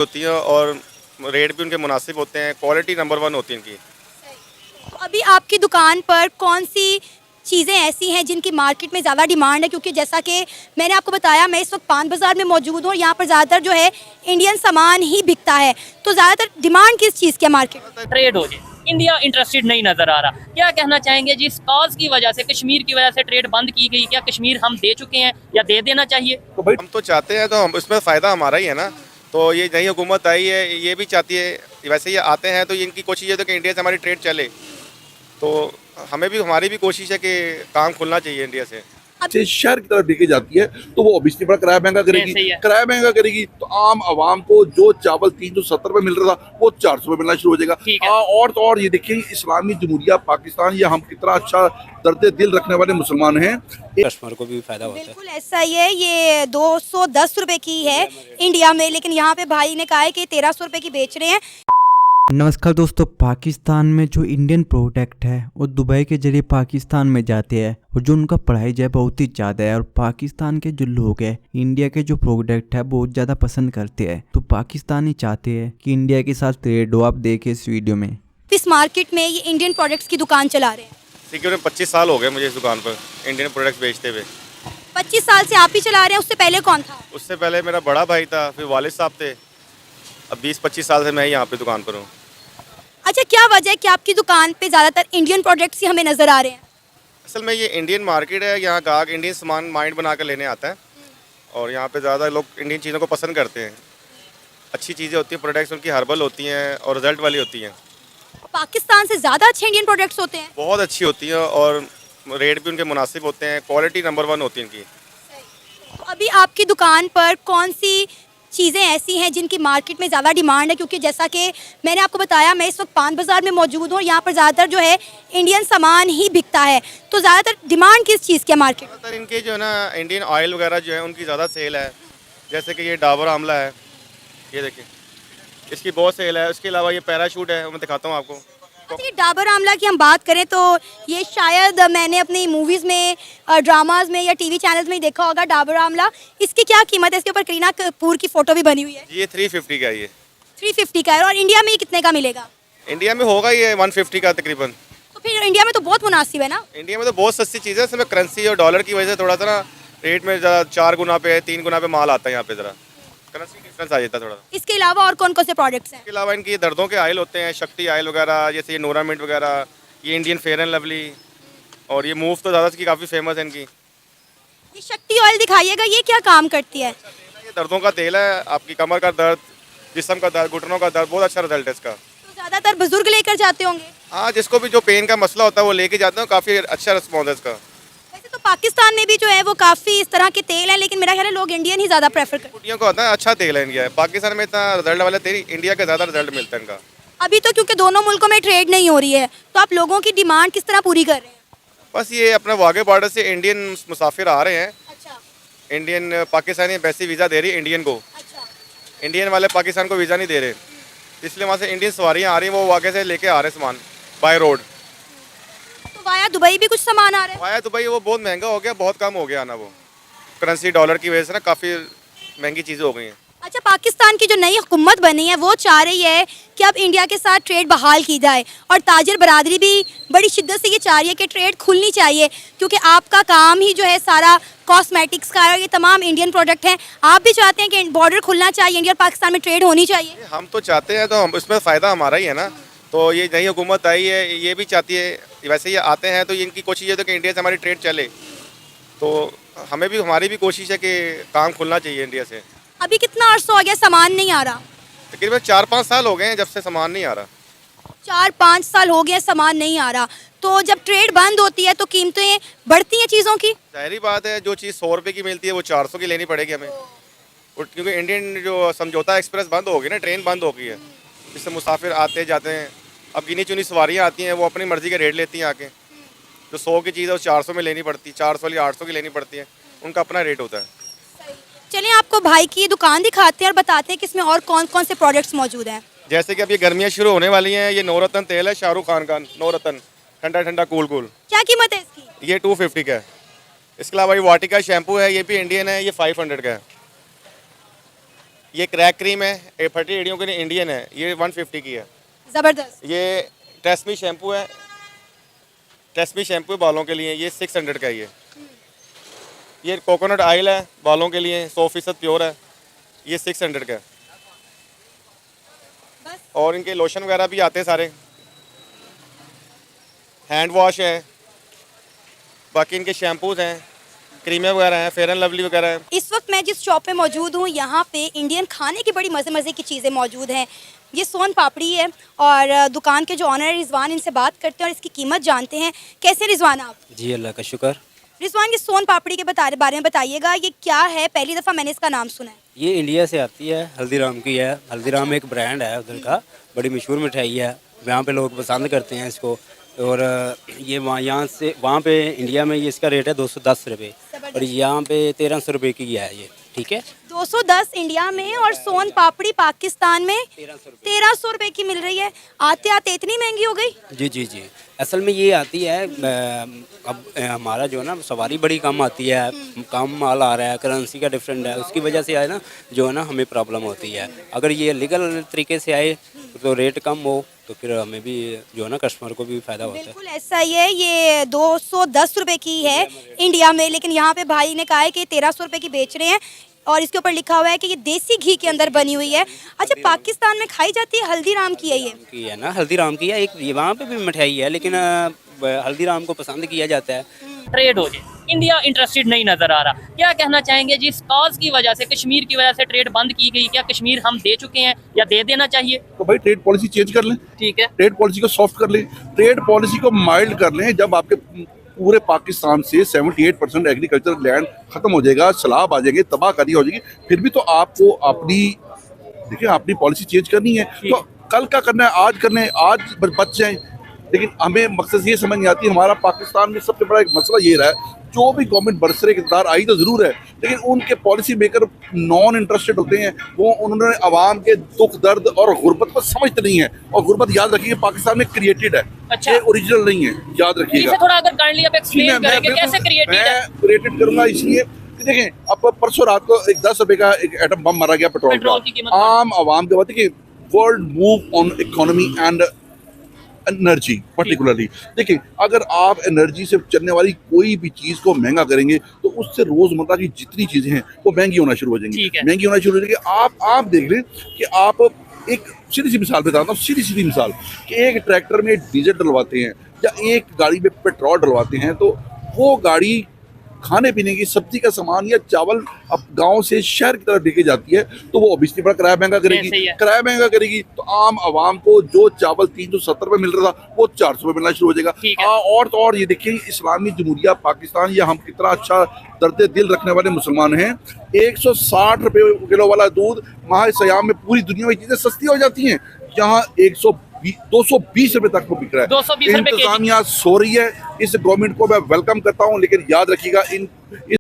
होती हैं और रेट भी उनके मुनासिब होते हैं, क्वालिटी नंबर 1 होती है इनकी। तो अभी आपकी दुकान पर कौन सी चीज़ें ऐसी हैं जिनकी मार्केट में ज़्यादा डिमांड है? क्योंकि जैसा कि मैंने आपको बताया, मैं इस वक्त पान बाज़ार में मौजूद हूँ और यहाँ पर ज़्यादातर जो है इंडियन सामान ही बिकता है। तो ज़्यादातर डिमांड किस चीज़ की है मार्केट में? ट्रेड हो जाए, इंडिया इंटरेस्टेड नहीं नजर आ रहा। क्या कहना चाहेंगे जिस कॉज की वजह से, कश्मीर की वजह से ट्रेड बंद की गई, क्या कश्मीर हम दे चुके हैं या दे देना चाहिए? तो भाई हम तो चाहते हैं, तो हम इसमें फ़ायदा हमारा ही है ना। तो ये नई हुकूमत आई है, ये भी चाहती है, वैसे ये आते हैं तो इनकी कोशिश है तो कि इंडिया से हमारी ट्रेड चले। तो हमें भी, हमारी भी कोशिश है कि काम खुलना चाहिए इंडिया से। से शहर की तरफ लेके जाती है तो वो ऑब्वियसली बड़ा किराया महंगा सही करेगी। है। किराया महंगा करेगी तो आम आवाम को जो चावल 370 रुपए मिल रहा था वो 400 रुपए मिलना शुरू हो जाएगा। ठीक है। और तो और ये देखिए, इस्लामी जमहूरिया पाकिस्तान, ये हम कितना अच्छा दर्द दिल रखने वाले मुसलमान हैं। कस्टमर को भी फायदा होता है। बिल्कुल ऐसा ही है। ये 210 रुपए की है इंडिया में, लेकिन यहाँ पे भाई ने कहा है कि 1300 रुपए की बेच रहे हैं। नमस्कार दोस्तों, पाकिस्तान में जो इंडियन प्रोडक्ट है वो दुबई के जरिए पाकिस्तान में जाते हैं और जो उनका प्राइस है बहुत ही ज़्यादा है। और पाकिस्तान के जो लोग हैं इंडिया के जो प्रोडक्ट है बहुत ज़्यादा पसंद करते हैं। तो पाकिस्तानी चाहते हैं कि इंडिया के साथ ट्रेड हो। आप देखें इस वीडियो में। इस मार्केट में ये इंडियन प्रोडक्ट्स की दुकान चला रहे हैं। तकरीबन 25 साल हो गए मुझे इस दुकान पर इंडियन प्रोडक्ट्स बेचते हुए। 25 साल से आप ही चला रहे हैं, उससे पहले कौन था? उससे पहले मेरा बड़ा भाई था, फिर वालिद साहब थे। अब 20-25 साल से मैं यहाँ पे दुकान पर हूँ। अच्छा, क्या वजह है कि आपकी दुकान पे ज़्यादातर इंडियन प्रोडक्ट्स ही हमें नज़र आ रहे हैं? असल में ये इंडियन मार्केट है, यहाँ गाहक इंडियन सामान माइंड बना कर लेने आता है और यहाँ पे ज़्यादा लोग इंडियन चीज़ों को पसंद करते हैं। अच्छी चीज़ें होती हैं, प्रोडक्ट्स उनकी हर्बल होती हैं और रिजल्ट वाली होती हैं। पाकिस्तान से ज़्यादा अच्छे इंडियन प्रोडक्ट्स होते हैं। बहुत अच्छी होती हैं और रेट भी उनके मुनासिब होते हैं, क्वालिटी नंबर 1 होती है इनकी। तो अभी आपकी दुकान पर कौन सी चीज़ें ऐसी हैं जिनकी मार्केट में ज़्यादा डिमांड है? क्योंकि जैसा कि मैंने आपको बताया, मैं इस वक्त पान बाज़ार में मौजूद हूँ और यहाँ पर ज़्यादातर जो है इंडियन सामान ही बिकता है। तो ज़्यादातर डिमांड किस चीज़ की है मार्केट में? ज़्यादातर इनके जो है ना इंडियन ऑयल वगैरह जो है उनकी ज़्यादा सेल है। जैसे कि ये डाबर आमला है, ये देखिए, इसकी बहुत सेल है। उसके अलावा ये पैराशूट है, मैं दिखाता हूँ आपको। अच्छा, ये डाबर आमला की हम बात करें तो ये शायद मैंने अपनी मूवीज़ में, ड्रामाज में या टीवी चैनल्स में ही देखा होगा डाबर आमला। इसकी क्या कीमत है? इसके ऊपर करीना कपूर की फ़ोटो भी बनी हुई है। ये 350 का है ये। 350 का है। और इंडिया में ये कितने का मिलेगा? इंडिया में होगा ये 150 का तकरीबन। तो फिर इंडिया में तो बहुत मुनासिब है ना। इंडिया में तो बहुत सस्ती चीज़ है, इसमें करेंसी और डॉलर की वजह से थोड़ा सा ना रेट में ज़रा 4 गुना पे 3 गुना पे माल आता है। यहाँ पे ज़रा करेंसी डिफरेंस आ जाता है थोड़ा। इसके अलावा और कौन कौन से प्रोडक्ट्स हैं? इसके अलावा इनकी दर्दों के आयल होते हैं, शक्ति आयल वगैरह, जैसे ये नोरामिंट वगैरह, ये इंडियन फेयर एंड लवली और ये मूव तो ज़्यादा इसकी काफ़ी फेमस है इनकी। ये शक्ति ऑयल दिखाइएगा, ये क्या काम करती है? ये दर्दों का तेल है, आपकी कमर का दर्द, जिस्म का दर्द, घुटनों का दर्द, बहुत अच्छा रिजल्ट है इसका। तो ज़्यादातर बुजुर्ग लेकर जाते होंगे। हाँ, जिसको भी जो पेन का मसला होता है वो लेके जाते हैं, काफ़ी अच्छा रिस्पॉन्स है इसका। वैसे तो पाकिस्तान में भी जो है वो काफ़ी इस तरह के तेल हैं, लेकिन मेरा ख्याल है लोग इंडियन ही ज़्यादा प्रेफर करते हैं। कुटियों का होता है, अच्छा तेल है इनका। पाकिस्तान में इतना रिजल्ट वाला तेल, इंडिया का ज़्यादा रिजल्ट मिलता है इनका। अभी तो क्योंकि दोनों मुल्कों में ट्रेड नहीं हो रही है, तो आप लोगों की डिमांड किस तरह पूरी कर रहे हैं? बस ये अपने वाघे बॉर्डर से इंडियन मुसाफिर आ रहे हैं। अच्छा इंडियन पाकिस्तानी एम्बेसी वीज़ा दे रही है इंडियन को। अच्छा। इंडियन वाले पाकिस्तान को वीज़ा नहीं दे रहे, इसलिए वहाँ से इंडियन सवारियाँ आ रही हैं, वो वाघे से लेके आ रहे हैं सामान बाय रोड। तो वाया दुबई भी कुछ सामान आ रहा है? आया तो भाई वो बहुत महंगा हो गया, बहुत कम हो गया आना। वो करेंसी डॉलर की वजह से ना काफ़ी महंगी चीज़ें हो गई हैं। अच्छा, पाकिस्तान की जो नई हुकूमत बनी है वो चाह रही है कि अब इंडिया के साथ ट्रेड बहाल की जाए और ताजिर बरादरी भी बड़ी शिद्दत से ये चाह रही है कि ट्रेड खुलनी चाहिए, क्योंकि आपका काम ही जो है सारा कॉस्मेटिक्स का है और ये तमाम इंडियन प्रोडक्ट हैं। आप भी चाहते हैं कि बॉर्डर खुलना चाहिए, इंडिया और पाकिस्तान में ट्रेड होनी चाहिए? हम तो चाहते हैं, तो हम इसमें फ़ायदा हमारा ही है ना। तो ये नई हुकूमत आई है, ये भी चाहती है, वैसे ये आते हैं तो इनकी कोशिश है तो कि इंडिया से हमारी ट्रेड चले। तो हमें भी, हमारी भी कोशिश है कि काम खुलना चाहिए इंडिया से। अभी कितना अर्सा हो गया सामान नहीं आ रहा? तकरीबन 4-5 साल हो गए हैं जब से सामान नहीं आ रहा। 4-5 साल हो गए सामान नहीं आ रहा। तो जब ट्रेड बंद होती है तो कीमतें बढ़ती हैं चीज़ों की। जाहिर बात है, जो चीज़ 100 रुपये की मिलती है वो 400 की लेनी पड़ेगी हमें। और क्योंकि इंडियन जो समझौता एक्सप्रेस बंद हो गई ना, ट्रेन बंद हो गई है, जिससे मुसाफिर आते जाते हैं। अब गिनी चुनी सवारियाँ आती हैं, वो अपनी मर्ज़ी के रेट लेती हैं आके। जो 100 की चीज़ है वो 400 में लेनी पड़ती है, 400 या 800 की लेनी पड़ती है, उनका अपना रेट होता है। चलिए आपको भाई की दुकान दिखाते हैं और बताते हैं कि इसमें और कौन कौन से प्रोडक्ट्स मौजूद हैं। जैसे कि अब ये गर्मियाँ शुरू होने वाली हैं, ये नवरत्न तेल है, शाहरुख खान का नवरत्न, ठंडा ठंडा कूल कूल। क्या कीमत है इसकी? ये 250 का है। इसके अलावा ये वाटिका शैम्पू है, ये भी इंडियन है, ये 500 का है। ये क्रैक क्रीम है, ये फटी एड़ियों के लिए इंडियन है, ये 150 की है। ज़बरदस्त। ये ट्रेस्मी शैम्पू है, ट्रेस्मी शैम्पू बालों के लिए, ये 600 का ही है। ये कोकोनट ऑयल है बालों के लिए, 100% प्योर है, ये 600 का है। बस। और इनके लोशन वगैरह भी आते हैं सारे, हैंड वॉश है, बाकी इनके शैम्पूज़ हैं, क्रीमें वगैरह हैं, फेयर एंड लवली वगैरह है। इस वक्त मैं जिस शॉप पे मौजूद हूँ यहाँ पे इंडियन खाने की बड़ी मज़े मज़े की चीज़ें मौजूद हैं। ये सोन पापड़ी है और दुकान के जो ऑनर है रिजवान, इनसे बात करते हैं और इसकी कीमत जानते हैं। कैसे रिजवान आप? जी अल्लाह का शुक्र। रिजवान, ये सोन पापड़ी के बारे में बताइएगा, ये क्या है? पहली दफ़ा मैंने इसका नाम सुना है। ये इंडिया से आती है, हल्दीराम की है। हल्दीराम एक ब्रांड है उधर का, बड़ी मशहूर मिठाई है, यहाँ पे लोग पसंद करते हैं इसको। और ये यहाँ से वहाँ पे इंडिया में ये इसका रेट है 210 रुपये और यहाँ पे 1300 रुपये की है ये, ठीक है। 210 इंडिया में और सोन पापड़ी पाकिस्तान में 1300 रुपये की मिल रही है। आते आते इतनी महंगी हो गई? जी जी जी, असल में ये आती है अब हमारा जो है ना सवारी बड़ी कम आती है, कम माल आ रहा है, करेंसी का डिफरेंट है, उसकी वजह से आए ना जो है ना हमें प्रॉब्लम होती है। अगर ये लीगल तरीके से आए तो रेट कम हो तो फिर हमें भी जो है ना कस्टमर को भी फ़ायदा होता है। बिल्कुल ऐसा ही है। ये 210 रुपये की है इंडिया में, लेकिन यहाँ पे भाई ने कहा है कि 1300 रुपये की बेच रहे हैं और इसके ऊपर लिखा हुआ है कि ये देसी घी के अंदर बनी हुई है। अच्छा, पाकिस्तान में खाई जाती है, हल्दीराम की है ये? की है ना, हल्दीराम की है। एक ये वहाँ पे भी मिठाई है लेकिन हल्दीराम को पसंद किया जाता है। ट्रेड हो जाए, इंडिया इंटरेस्टेड नहीं नजर आ रहा। क्या कहना चाहेंगे जी, इस कॉज की वजह से, कश्मीर की वजह से ट्रेड बंद की गई, क्या कश्मीर हम दे चुके हैं या दे देना चाहिए? तो भाई ट्रेड पॉलिसी चेंज कर लें, ठीक है। ट्रेड पॉलिसी को सॉफ्ट कर लें, ट्रेड पॉलिसी को माइल्ड कर लें। जब आपके पूरे पाकिस्तान से 78% एग्रीकल्चर लैंड खत्म हो जाएगा, सैलाब आ जाएंगे, तबाहकारी हो जाएगी, फिर भी तो आपको अपनी पॉलिसी चेंज करनी है। तो कल का करना है, आज करना है, आज बच जाए। लेकिन हमें मकसद ये समझ नहीं आती, हमारा पाकिस्तान में सबसे बड़ा एक मसला ये रहा है, जो भी गवर्नमेंट बरसरे इक़्तिदार आई तो ज़रूर है, लेकिन उनके पॉलिसी मेकर नॉन इंटरेस्टेड होते हैं। वो उन्होंने आवाम के दुख दर्द और गुर्बत को समझते नहीं है। और गुर्बत याद रखिए पाकिस्तान में क्रिएटेड है, अच्छा। ये ओरिजिनल नहीं है, याद रखिएगा। थोड़ा अगर काइंडली आप एक्सप्लेन करें कि कैसे क्रिएटेड है? मैं क्रिएटेड करूंगा इसलिए कि देखें, अब परसों रात को एक 10 रुपए का एक एटम बम मारा गया पेट्रोल की कीमत का। आम आवाम के बाद देखिए, world move on economy and energy particularly. देखिए, अगर आप एनर्जी से चलने वाली कोई भी चीज को महंगा करेंगे तो उससे रोजमर्रा की जितनी चीजें हैं वो महंगी होना शुरू हो जाएंगी, महंगी होना शुरू हो जाएगी। आप देख लें कि आप एक सीधी सी मिसाल बताता हूँ, सीधी मिसाल कि एक ट्रैक्टर में डीजल डलवाते हैं या एक गाड़ी में पेट्रोल डलवाते हैं, तो वो गाड़ी खाने पीने की सब्जी का सामान या चावल अब गांव से शहर की तरफ लेके जाती है, तो वो ऑब्वियसली बड़ा किराया महंगा करेगी। किराया महंगा करेगी तो आम आवाम को जो चावल 370 रुपये मिल रहा था वो 400 रुपये मिलना शुरू हो जाएगा। और तो और ये देखिए, इस्लामी जमहूरिया पाकिस्तान या हम कितना अच्छा दर्द दिल रखने वाले मुसलमान हैं। 160 रुपये किलो वाला दूध माह सयाम में पूरी दुनिया में चीजें सस्ती हो जाती हैं, यहाँ 220 रुपए तक वो बिक रहा है। 220 रुपए इंतजामिया सो रही है, इस गवर्नमेंट को मैं वेलकम करता हूँ, लेकिन याद रखिएगा